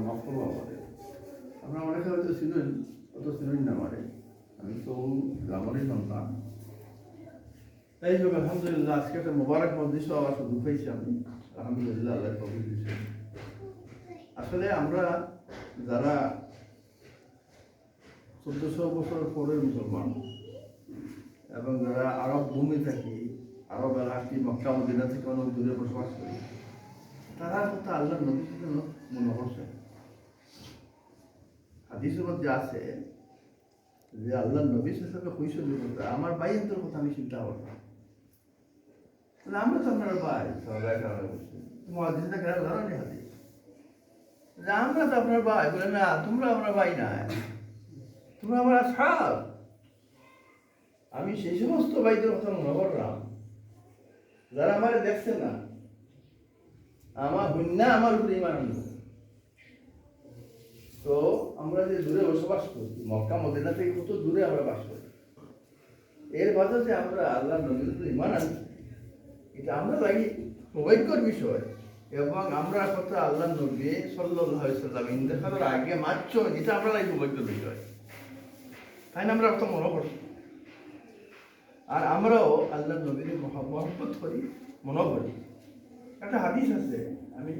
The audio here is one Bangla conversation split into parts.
মাফ করবো আমাদের। আপনারা অনেকে হয়তো ছিলেন, অত ছিলেন না আমারে, আমি তো গ্রামেরই সন্তান। তাই হোক, আলহামদুলিল্লাহ আজকে একটা মোবারক মজলিস আবার সুযোগ পেয়েছি আমি, আলহামদুলিল্লাহ আল্লাহ তৌফিক দিয়েছেন। আসলে আমরা যারা 1400 বছর পরের মুসলমান এবং যারা আরব ভূমি থাকি, আরব এলাকি মক্কা মদিনা থেকে অনেক দূরে বসবাস করি, তারা কথা আল্লাহ নবীর সাথে মনে করছে। হাদিসের মধ্যে আছে যে আল্লাহ নবীর সাথে কৈশোর করতে আমার ভাইয়ের কথা আমি চিন্তা করতাম। আমরা তো আপনার ভাই, সবাই কারণে বলছি তোমার হাদিসটা কেন জানো নি হাদিস যে আমরা তো আপনার ভাই। বলে না, তোমরা আমরা ভাই না, তোমরা আমার আসহাব। আমি সেই সমস্ত ভাইদের কথা মনে করলাম যারা আমার দেখছে না, আমার গুন্না আমার উপরে ইমান আনলো। তো আমরা যে দূরে বসবাস করি, মক্কা মদিনা থেকে কত দূরে আমরা বাস করি, এর বাজাতে আমরা আল্লাহ নবীর উপরে ইমান আনছি, এটা আমরা লাগি সৌভাগ্যের বিষয়। এবং আমরা কথা আল্লাহ নবী সাল্লাল্লাহু আলাইহি সাল্লাম ইন্তেকালের আগে মাত্র, এটা আমরা লাগি সৌভাগ্যের বিষয়। তাই না, আমরা কথা মনে করছি। আর আমরাও আল্লাহ নবীর মহব্বত করি, মনে করি। একটা হাদিস আছে, আমি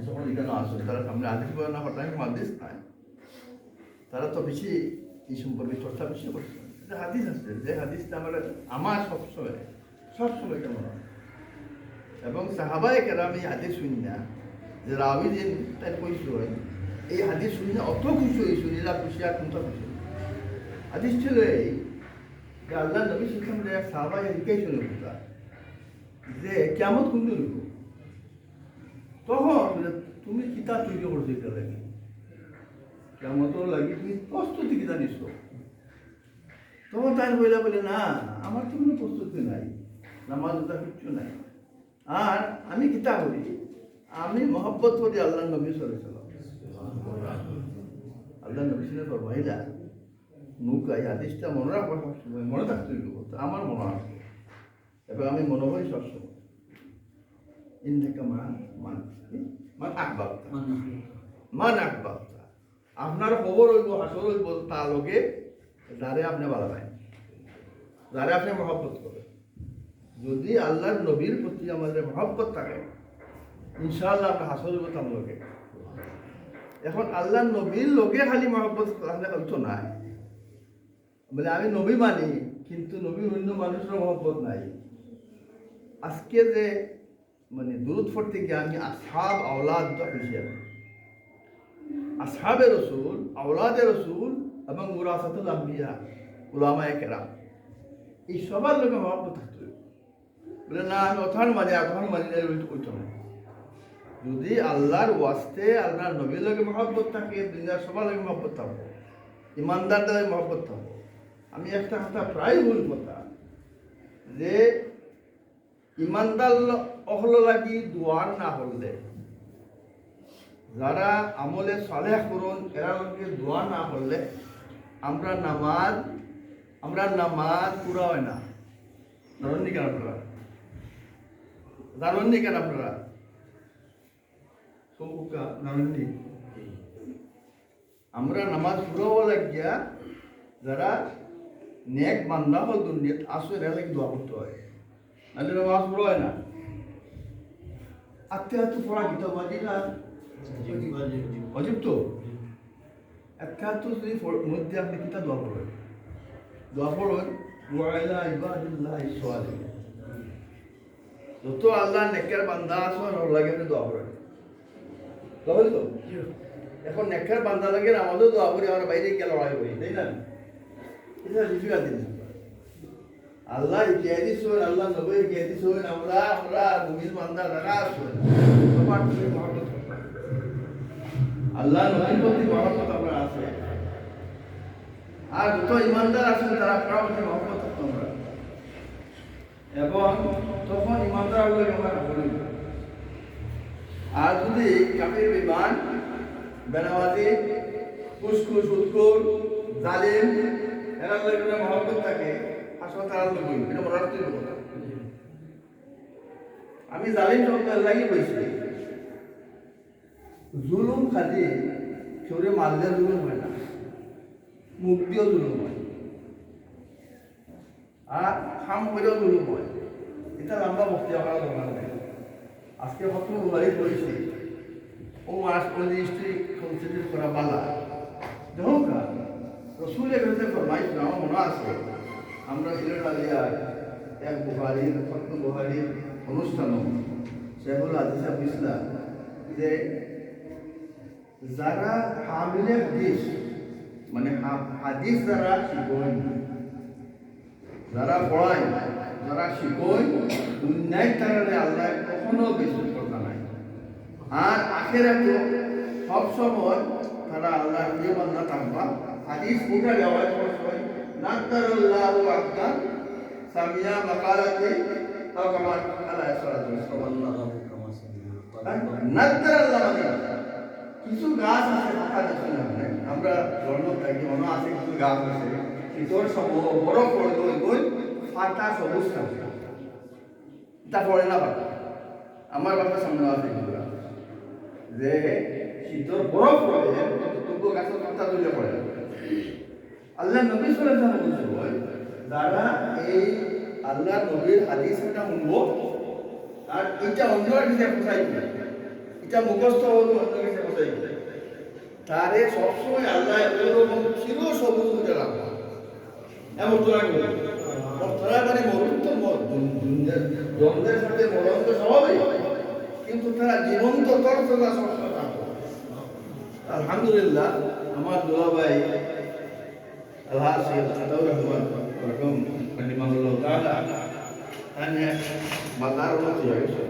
সকল এখানে আসে, তারা সামনে আদিস বলে না হঠাৎ হাদিস নাই, তারা তো বেশি এই সম্পর্কে চর্চা বেশি করছে। একটা হাদিস আছে, যে হাদিসটা আমার সবসময় কেমন হয়। এবং সাহাবায়ে কেরাম এই হাদিস শুনি না, যে রাবি যে তাই কইস হয়, এই হাদিস শুনি না অত খুশি হয়েছি, নীলা খুশি আর কোনটা খুশি। হাদিস ছিল এই যে আল্লাহ নবী সাল্লাল্লাহু আলাইহি ওয়াসাল্লাম সাহাবায়ে এটাই শুনে কথা যে কিয়ামত কোন দিন হইব। তখন তুমি কিতাব তৈরি করছো, এটা লাগে কিয়ামতর লাগি তুমি প্রস্তুতি কিতা নিছো। তখন তাই বইলা বলে না, আমার তো কোনো প্রস্তুতি নাই, নামাজ ওটা কিচ্ছু নাই। আর আমি কিতা করি, আমি মহব্বত করি আল্লাহ নবী সাল্লাল্লাহু আলাইহি ওয়াসাল্লাম। আল্লাহ নবী সাল্লাল্লাহু আলাইহি ওয়াসাল্লাম নৌকা এই হাদিসটা মনে রাখবো সবসময়, মনে থাকতে হইব, আমার মনে আছে এবং আমি মনে করি সবসময়। ইন্নাকা মান আকবারতা, আপনার খবর হইব, হাসর হইব তার লগে যারে আপনি ভালো পায়, যারে আপনি মহব্বত করেন। যদি আল্লাহর নবীর প্রতি আমাদের মহব্বত থাকে, ইনশাআল্লাহ আপনার হাসর হইব তার লগে। এখন আল্লাহর নবীর লগে খালি মহব্বত হইতো নাই বলে আমি নবী মানি, কিন্তু নবীর অন্য মানুষের মহব্বত নাই। আজকে যে দুরুদ পড়তে গিয়ে আমি আসহাব আওলাদ হিসেবে, আসহাবে রসুল, আওলাদে রসুল এবং ওয়ারাসাতুল আম্বিয়া, উলামায়ে কেরাম, এই সবার লোকে মহব্বত থাকতে বলে না আমি অথান মানি ওইটা না। যদি আল্লাহর ওয়াস্তে আল্লাহর নবীর লোকে মহব্বত থাকে, দুনিয়ার সবার লোকে মহব্বত থাকবো, ইমানদারদের লোকে মহব্বত থাকবো। আমি একটা কথা প্রায় ভুল কথা, যে ইমানদার অহল লাগি দোয়ার না হলে, যারা আমলে সালেহ করুন এরা লোকে দোয়া না হলে আমরা নামাজ পুরা হয় না। জানেননি কেন আপনারা? জানেননি কেন আপনারা? জানেননি? আমরা নামাজ পুরো লাগিয়া যারা নেক বান্দা হল দুনিয়াত আসো এরা লাগে দোয়া করতে হয়, নাহলে নামাজ পুরো হয় না। আত্মীয় পড়া গীতা বাজি না অজিব তো একাত্ত যদি মধ্যে আপনি কিতা দোয়া পড়বেন, ওয়াইলা ইবাদিল্লাহ সালিহিন, যত আল্লাহ নেকের বান্দা আছে ওর লাগে আপনি দোয়া পড়বেন। বুঝলেন তো? এখন নেকের বান্দা লাগে আমাদেরও দোয়া করি, আমরা বাইরে গিয়ে লড়াই করি, তাই না? এটা ডিফিকাল্ট জিনিস। আল্লাহ ইতিহাস দিচ্ছেন, আল্লাহ নবী ইতিহাস দিচ্ছেন, আমরা নবীর বান্দা যারা আছেন সবার প্রতি মহব্বত করবেন। আল্লাহ নবীর প্রতি মহব্বত আমরা আছে, আর যত ইমানদার আছেন তারা কারোর প্রতি মহব্বত করতে আমরা, এবং তখন ইমানদার আল্লাহকে আমরা করি। আর যদি কাফির বেঈমান, বেনামাজি, কুসকুস, উৎকুর, জালিম এরা লোকের মহব্বত থাকে, আসলে তারা লোক এটা মনে রাখতে হবে। আমি জালিম শব্দ লাগি বলছি, জুলুম খালি কেউরে মারলে জুলুম হয় না, মুখ দিয়েও জুলুম হয়, আর খাম করেও জুলুম হয়। এটা লম্বা বক্তৃতা করার দরকার নেই। আজকে কত উদাহরণ করেছি, ও মাস পরিস্থিতি কনসিডার করা বালা যখন রসুলের বিরুদ্ধে ফরমাইশ আমার মনে আছে, আমরা সিলেট আলিয়ার এক বুহারির ফত বুহারির অনুষ্ঠান শেখুল আজিজ ইসলাম যে যারা হামিলে হাদিস মানে হাদিস যারা শিখেন, যারা পড়ায়, যারা শিখেন, দুনিয়ায় তারা আল্লাহ কখনো বেশি কথা নাই। আর আখেরাতে সব সময় তারা আল্লাহ প্রিয় বান্দা থাকবা। হাদিস উঠা যাওয়ার সময় নাদারুল্লাহু আকবার সামিয়া মাকালাতে তাও কামাল আলাইহিস সালাতু ওয়াসসালাম নাদারুল্লাহ মানে কিছু গাছ আছে কথা দেখুন, আমরা জন্ম থাকি মনে আছে কিছু গাছ আছে শীতল সব বরফ পড়ে গই পাতা সবুজ থাকে, তা পড়ে না পাতা। আমার বাসার সামনে আছে যে শীতল বরফ পড়ে তবু গাছের পাতা তুলে পড়ে। আল্লাহ নবী সাল্লাল্লাহু আলাইহি ওয়াসাল্লাম বলেন, যারা এই আল্লাহ নবীর হাদিসটা শুনবো আর এটা অন্যের কাছে পৌঁছাইবে, এটা মুখস্থ হলো অন্যের কাছে পৌঁছাইবে, তারে সবসময় আল্লাহ ওরকম চির সবুজ করে রাখবে। এমন তোরা তারা মানে মরুন তো দ্বন্দ্বের সাথে মরণ তো স্বাভাবিক, কিন্তু তারা জীবন্ত তরফলা সবসময় থাকবে। আলহামদুলিল্লাহ আমার দুলা ভাই আল্লাহ সাদাউর রহমান রকম রাহিমাহুল্লাহ তাআলা তানে মাদার উন্নতি হয়েছে।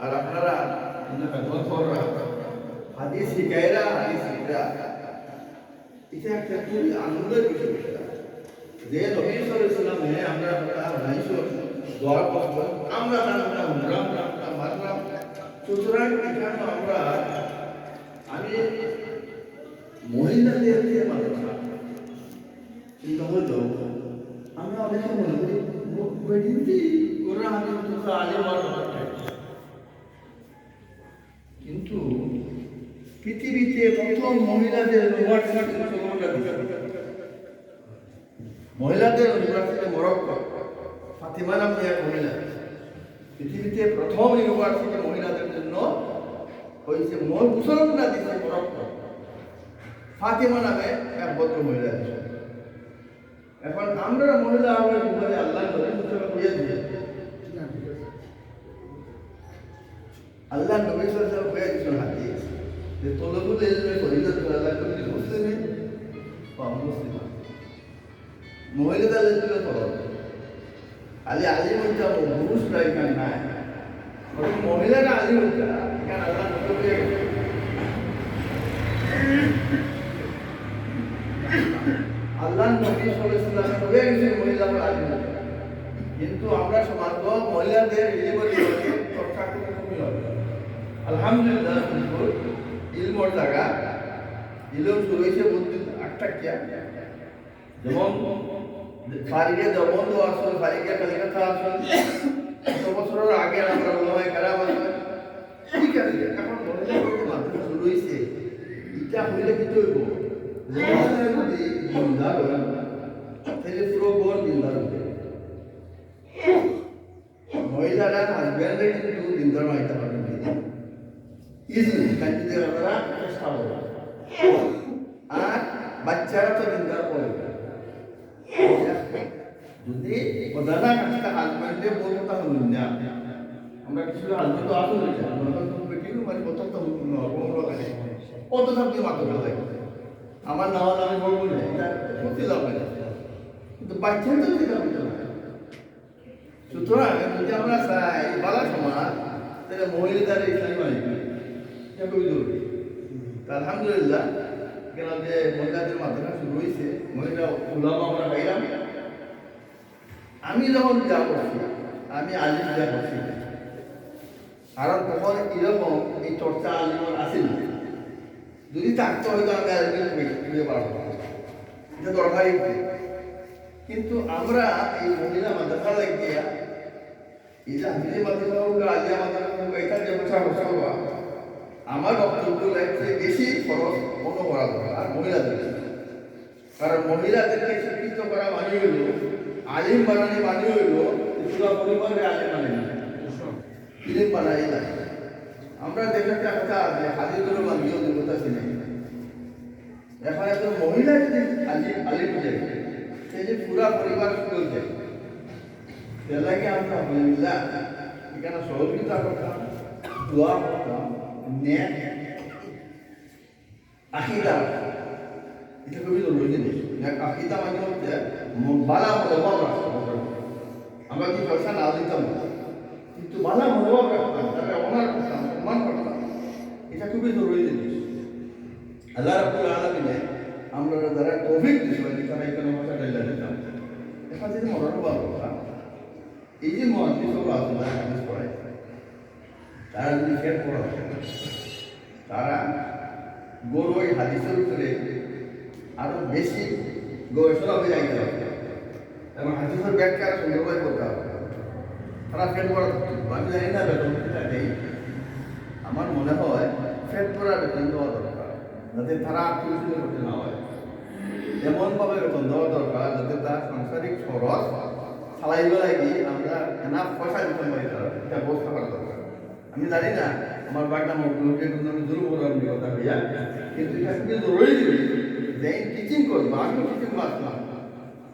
আর আপনারা হাদিস শিখাইরা হাদিস শিখরা এটা একটা খুবই আনন্দের বিষয়। যে নবী সাল্লাল্লাহু আলাইহি ওয়াসাল্লামে আমরা নাইছো দোয়া করব, আমরা জানতাম আমরা মানলাম। সুতরাং এখানে আমরা আমি মহিলাদের যে মাদ্রাসা চিন্তা হলো, আমরা অনেকে মনে করি বেদিনটি কোরআন হাদিস আলিম কিন্তু পৃথিবীতে প্রথম মহিলাদের ইউনিভার্সিটি মরক্কো ফাতিমা নামে এক মহিলা, পৃথিবীতে প্রথম ইউনিভার্সিটি মহিলাদের জন্য হয়েছে মুসলমানরা দিচ্ছে মরক্কো, ফাতিমা নামে এক ভদ্র মহিলা দিচ্ছে। এখন আমরা মহিলা আমরা কিভাবে আল্লাহ নবী সাল্লাল্লাহু আলাইহি ওয়াসাল্লাম আল্লাহ নবী সাল্লাল্লাহু আলাইহি ওয়াসাল্লাম হাদিস যে তলবুল ইলমে ফরিদত আল্লাহ নবী মুসলিমে বা মুসলিমা মহিলাদের জন্য তলব আলী আলিম হইতা পুরুষরা এখানে নাই, মহিলারা আলিম হইতা এখানে আল্লাহ নবী আল্লাহ নবী সাল্লাল্লাহু আলাইহি ওয়াসাল্লাম হয়ে গেছে মহিলারা আলিম হইতা, কিন্তু আমরা সমাজ মহিলাদের ইলমের চর্চা করতে কমই হবে। আলহামদুলিল্লাহ ইলমর জায়গা ইলম শুরু হয়েছে বুদ্ধি আটটা কিয়া, যেমন ফারিকে দবন্দ আসল ফারিকে কলিকাতা আসল কত বছরের আগে আমরা ওলামায়ে কেরাম আসল, ঠিক আছে। এখন মাধ্যম শুরু হয়েছে, এটা হইলে কি হইব যদি দিনদার হয় তাহলে পুরো গড় দিনদার হবে। মহিলারা হাজব্যান্ডে কিন্তু দিনদার মাইতে পারবে ইজিলি কাজে ওরা চেষ্টা করবে, আর বাচ্চারা তো দিনদার করবে। যদি প্রধানা কাজটা হাজব্যান্ডে বলতে হল না, আমরা কিছু হাজব্যান্ড আসলে বেটিও মানে কত তো কত সবজি মাত্র আমার না হলে আমি বলবো না, এটা করতে যাবে না, কিন্তু বাচ্চা তো দিতে হবে না। সুতরাং যদি আমরা চাই বালা সমাজ তাহলে মহিলাদের ইসলামী মানি এটা খুবই জরুরি। আলহামদুলিল্লাহ কেন যে মহিলাদের মাধ্যমে শুরু হয়েছে, মহিলা উলামা আমরা পাইলাম। আমি যখন যা করছি আমি আলিম যা করছি, কারণ তখন এরকম এই চর্চা আলিমর আসেন, যদি থাকতে হয়তো আমি আলিমে পারবো, এটা দরকারই। কিন্তু আমরা এই মহিলা মাদ্রাসা লাগিয়ে এই যে হাজিরি মাধ্যমে হোক আলিয়া মাধ্যমে হোক এটা যে বছর বছর আমার বক্তব্য লাগছে বেশি খরচ কোনো করা দরকার আর মহিলাদের, কারণ মহিলাদেরকে শিক্ষিত করা মানে হইল আলিম বানানি মানে হইল পুরো পরিবারে আলিম বানানি ফিল্ম বানাই না। আমরা দেখে একটা আছে হাজিগুলো বানিয়েও দেবতা ছিলেন, এখন একজন মহিলা যদি আলিম যায় সে যে পুরা পরিবার স্কুল যায় সেটাকে আমরা আলহামদুলিল্লাহ এখানে সহযোগিতা করতাম, দোয়া করতাম, ন্যায় আকিদা, এটা খুবই জরুরি জিনিস। আকিদা মানে হচ্ছে বালা মনোভাব রাখতাম, আমরা কি পয়সা না দিতাম কিন্তু বালা মনোভাব রাখতাম, তাকে অনার করতাম, সম্মান করতাম, এটা খুবই জরুরি জিনিস। আল্লাহ রাব্বুল আলামিনে আমরা যারা তৌফিক দিয়েছিলেন তারা এখানে ভাষা ডাইলা দিতাম। এখন যদি মনোভাব করতাম এই যে মুহাদ্দিস হলো আল্লাহ হাদিস পড়ায় তারা যদি শেয়ার করা তারা গরু ওই হাদিসের উপরে আরো বেশি গবেষণা হয়ে যাইতে হবে এবং হাদিসের ব্যাখ্যা সুন্দরভাবে করতে হবে। তারা ফেট করা আমি জানি না বেতন নেই, আমার মনে হয় ফেট করা বেতন দেওয়া দরকার যাতে তারা আত্মীয় করতে না হয়, এমনভাবে বেতন দেওয়া দরকার যাতে তার সাংসারিক খরচ চালাইব লাগি আমরা না পয়সা দিতে পারি, তারা এটা ব্যবস্থা করা দরকার। আমি জানি না আমার বাগনা মধ্যে আমি দুর্বল কথা হইয়া, কিন্তু এটা খুবই জরুরি যে টিচিং করবো, আমিও টিচিং আসলাম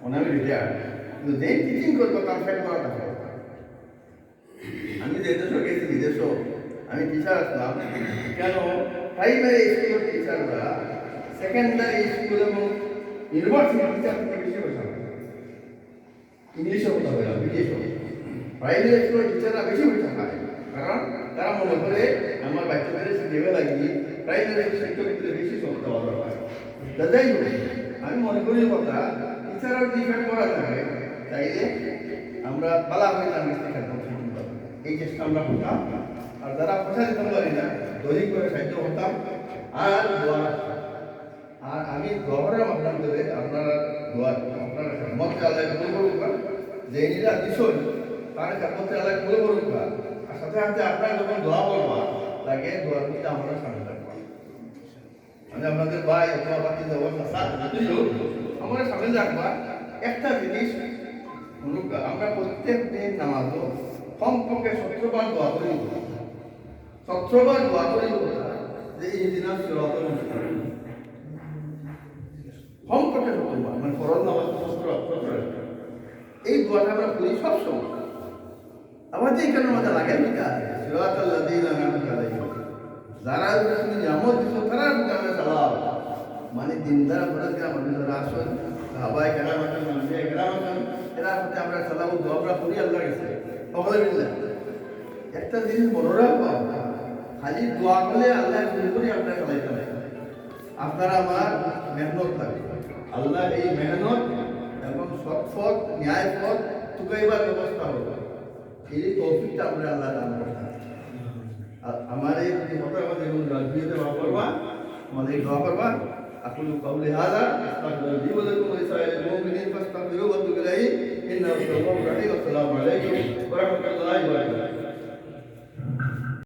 অনেক রিটায়ার, কিন্তু যে টিচিং করবো তার ফেট করাটা হবে। আমি যে দেশও গেছি বিদেশও আমি টিচার আসলাম, কেন প্রাইমারি স্কুলের টিচাররা সেকেন্ডারি স্কুল এবং ইউনিভার্সিটি টিচার থেকে বেশি পয়সা ইংলিশে কথা বলে বিদেশও প্রাইমারি স্কুলের টিচাররা বেশি পয়সা পায়, কারণ তারা মনে করে আমার বাচ্চাদের শিখে লাগি প্রাইমারি শিক্ষকদের বেশি শব্দ দেওয়া দরকার। যাই হোক আমি মনে করি কথা টিচাররা ডিফেন্ড করা থাকে তাইলে আমরা পালা হয়ে যান এই চেষ্টা আমরা করতাম। আর যারা পয়সা দিতে পারি না দৈনিক করে সাহায্য করতাম। আর আর আমি দোয়ার মাধ্যম করে আপনারা দোয়া আপনারা মত আল্লাহ কবুল করুক, যে নিজা বিষয় তার কাছে আল্লাহ কবুল করুক, আর সাথে সাথে আপনারা যখন দোয়া করবা লাগে দোয়ার মধ্যে আমরা সামিল থাকবো। আমি আপনাদের ভাই অথবা বাকি অবস্থা আমরা সামিল রাখবা। একটা জিনিস আমরা প্রত্যেক দিন নামাজও কমপক্ষে 17 বার দোয়া করি, 17 বার দোয়া করি যে এই দিন কমপক্ষে 17 বার, মানে ফরজ নামাজ 17 এই দোয়াটা আমরা করি সবসময়। আমাদের এখানে আমাদের লাগে যারা তুমি নিয়ামত দিচ্ছ তারা আমরা চালাও, মানে দিনদার মানুষ যারা আসেন সবাই কেরাম আছেন মানুষের কেরাম আছেন এরা হচ্ছে আমরা চালাবো দোয়া করি আল্লাহ গেছে সকলে মিললে। একটা জিনিস মনে রাখবো খালি দোয়া করলে আল্লাহ শুরু করি আপনারা চালাইতে হবে, আপনারা আমার মেহনত লাগবে। আল্লাহ এই মেহনত এবং সৎপথ ন্যায় পথ টুকাইবার ব্যবস্থা হবে, এই তৌফিকটা আমরা আল্লাহ দান করতাম। আমার এই কথা আমাদের রাজনীতিতে দোয়া করবা, আমাদের দোয়া করবা। أقول قولي هذا أستغفر لي ولكم ولسائر المؤمنين فاستغفروه واتوبوا إليه إنه هو الغفور الرحيم. والسلام عليكم ورحمة الله وبركاته.